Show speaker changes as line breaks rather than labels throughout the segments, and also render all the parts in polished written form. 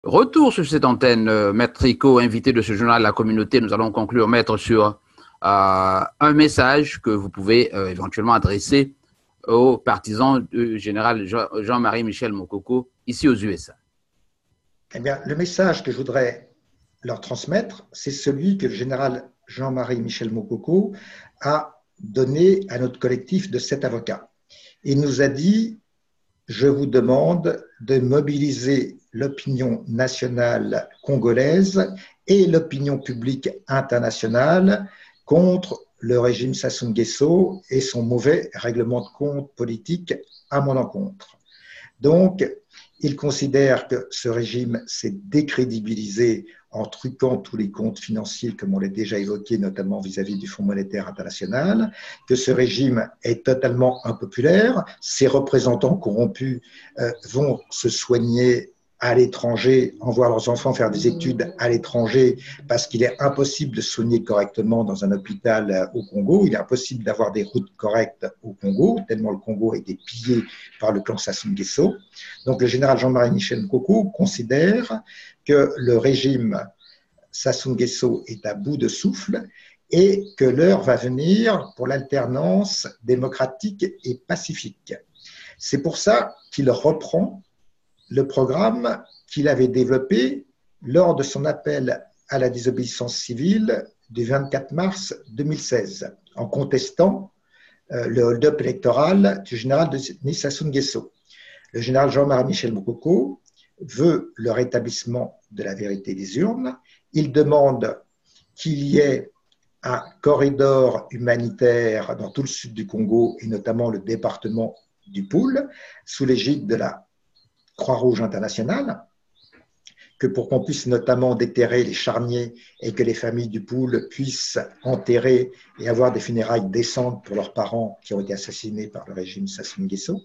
Retour sur cette antenne, Maître Tricot, invité de ce journal La Communauté. Nous allons conclure, Maître, sur un message que vous pouvez éventuellement adresser aux partisans du général Jean-Marie Michel Mokoko, ici aux USA.
Eh bien, le message que je voudrais leur transmettre, c'est celui que le général Jean-Marie Michel Mokoko a donné à notre collectif de 7 avocats. Il nous a dit: je vous demande de mobiliser l'opinion nationale congolaise et l'opinion publique internationale contre le régime Sassou Nguesso et son mauvais règlement de compte politique à mon encontre. Donc, il considère que ce régime s'est décrédibilisé en truquant tous les comptes financiers, comme on l'a déjà évoqué, notamment vis-à-vis du Fonds monétaire international, que ce régime est totalement impopulaire, ses représentants corrompus vont se soigner à l'étranger, envoient leurs enfants faire des études à l'étranger, parce qu'il est impossible de soigner correctement dans un hôpital au Congo, il est impossible d'avoir des routes correctes au Congo, tellement le Congo a été pillé par le clan Sassou Nguesso. Donc le général Jean-Marie Michel Mokoko considère que le régime Sassou Nguesso est à bout de souffle et que l'heure va venir pour l'alternance démocratique et pacifique. C'est pour ça qu'il reprend le programme qu'il avait développé lors de son appel à la désobéissance civile du 24 mars 2016, en contestant le hold-up électoral du général Sassou Nguesso. Le général Jean-Marie Michel Mokoko veut le rétablissement de la vérité des urnes. Il demande qu'il y ait un corridor humanitaire dans tout le sud du Congo et notamment le département du Poul, sous l'égide de la Croix-Rouge internationale, que pour qu'on puisse notamment déterrer les charniers et que les familles du Poul puissent enterrer et avoir des funérailles décentes pour leurs parents qui ont été assassinés par le régime Sassou Nguesso.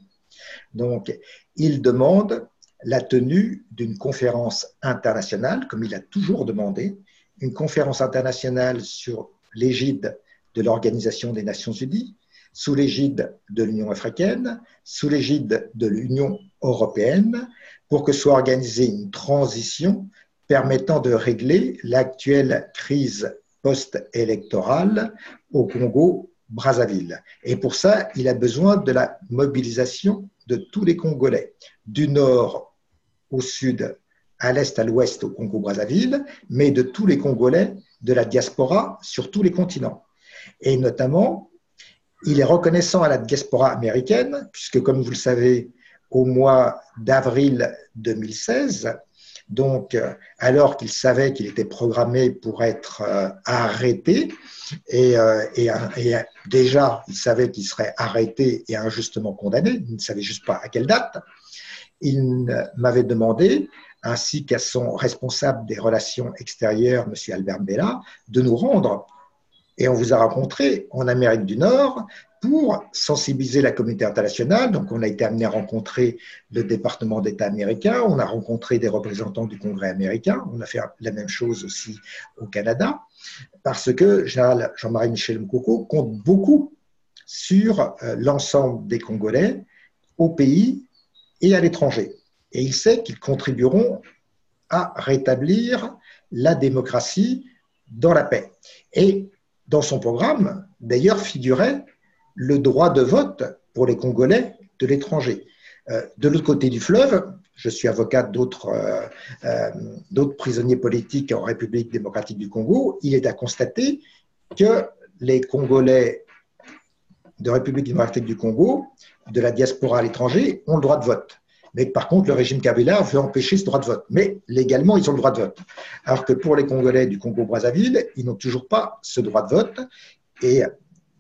Donc, il demande la tenue d'une conférence internationale, comme il a toujours demandé, une conférence internationale sur l'égide de l'Organisation des Nations Unies, sous l'égide de l'Union africaine, sous l'égide de l'Union européenne, pour que soit organisée une transition permettant de régler l'actuelle crise post-électorale au Congo-Brazzaville. Et pour ça, il a besoin de la mobilisation de tous les Congolais, du nord au sud, à l'est, à l'ouest, au Congo-Brazzaville, mais de tous les Congolais de la diaspora sur tous les continents. Et notamment, il est reconnaissant à la diaspora américaine, puisque comme vous le savez, au mois d'avril 2016, donc alors qu'il savait qu'il était programmé pour être arrêté, et déjà il savait qu'il serait arrêté et injustement condamné, il ne savait juste pas à quelle date, il m'avait demandé, ainsi qu'à son responsable des relations extérieures, M. Albert Mbella, de nous rendre, et on vous a rencontré en Amérique du Nord pour sensibiliser la communauté internationale. Donc, on a été amené à rencontrer le département d'État américain, on a rencontré des représentants du Congrès américain, on a fait la même chose aussi au Canada, parce que général Jean-Marie Michel Mokoko compte beaucoup sur l'ensemble des Congolais au pays et à l'étranger. Et il sait qu'ils contribueront à rétablir la démocratie dans la paix. Et dans son programme, d'ailleurs, figurait le droit de vote pour les Congolais de l'étranger. De l'autre côté du fleuve, je suis avocat d'autres prisonniers politiques en République démocratique du Congo, il est à constater que les Congolais de République démocratique du Congo, de la diaspora à l'étranger, ont le droit de vote. Mais par contre, le régime Kabila veut empêcher ce droit de vote. Mais légalement, ils ont le droit de vote. Alors que pour les Congolais du Congo-Brazzaville, ils n'ont toujours pas ce droit de vote. Et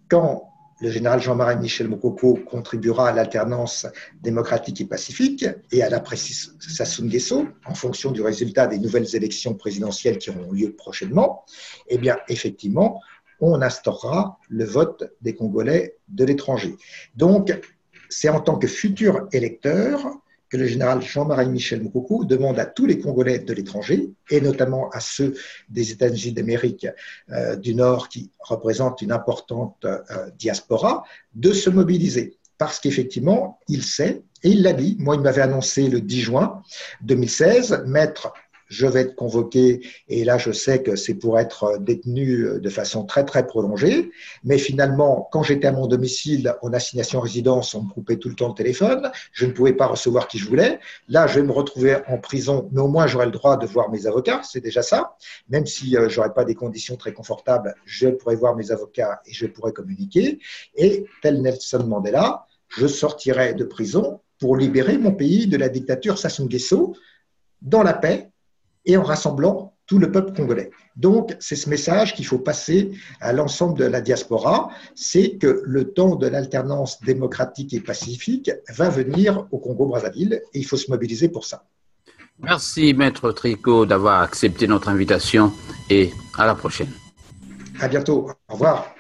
quand le général Jean-Marie Michel Mokoko contribuera à l'alternance démocratique et pacifique et à l'après Sassou Nguesso, en fonction du résultat des nouvelles élections présidentielles qui auront lieu prochainement, eh bien, effectivement, on instaurera le vote des Congolais de l'étranger. Donc, c'est en tant que futur électeur que le général Jean-Marie Michel Mokoko demande à tous les Congolais de l'étranger, et notamment à ceux des États-Unis d'Amérique du Nord qui représentent une importante diaspora, de se mobiliser. Parce qu'effectivement, il sait, et il l'a dit, moi il m'avait annoncé le 10 juin 2016, mettre je vais être convoqué et là, je sais que c'est pour être détenu de façon très, très prolongée. Mais finalement, quand j'étais à mon domicile en assignation résidence, on me coupait tout le temps le téléphone. Je ne pouvais pas recevoir qui je voulais. Là, je vais me retrouver en prison, mais au moins, j'aurai le droit de voir mes avocats. C'est déjà ça. Même si je n'aurai pas des conditions très confortables, je pourrai voir mes avocats et je pourrai communiquer. Et tel Nelson Mandela, je sortirai de prison pour libérer mon pays de la dictature Sassou Nguesso dans la paix et en rassemblant tout le peuple congolais. Donc, c'est ce message qu'il faut passer à l'ensemble de la diaspora, c'est que le temps de l'alternance démocratique et pacifique va venir au Congo-Brazzaville et il faut se mobiliser pour ça.
Merci, Maître Tricot, d'avoir accepté notre invitation et à la prochaine.
À bientôt. Au revoir.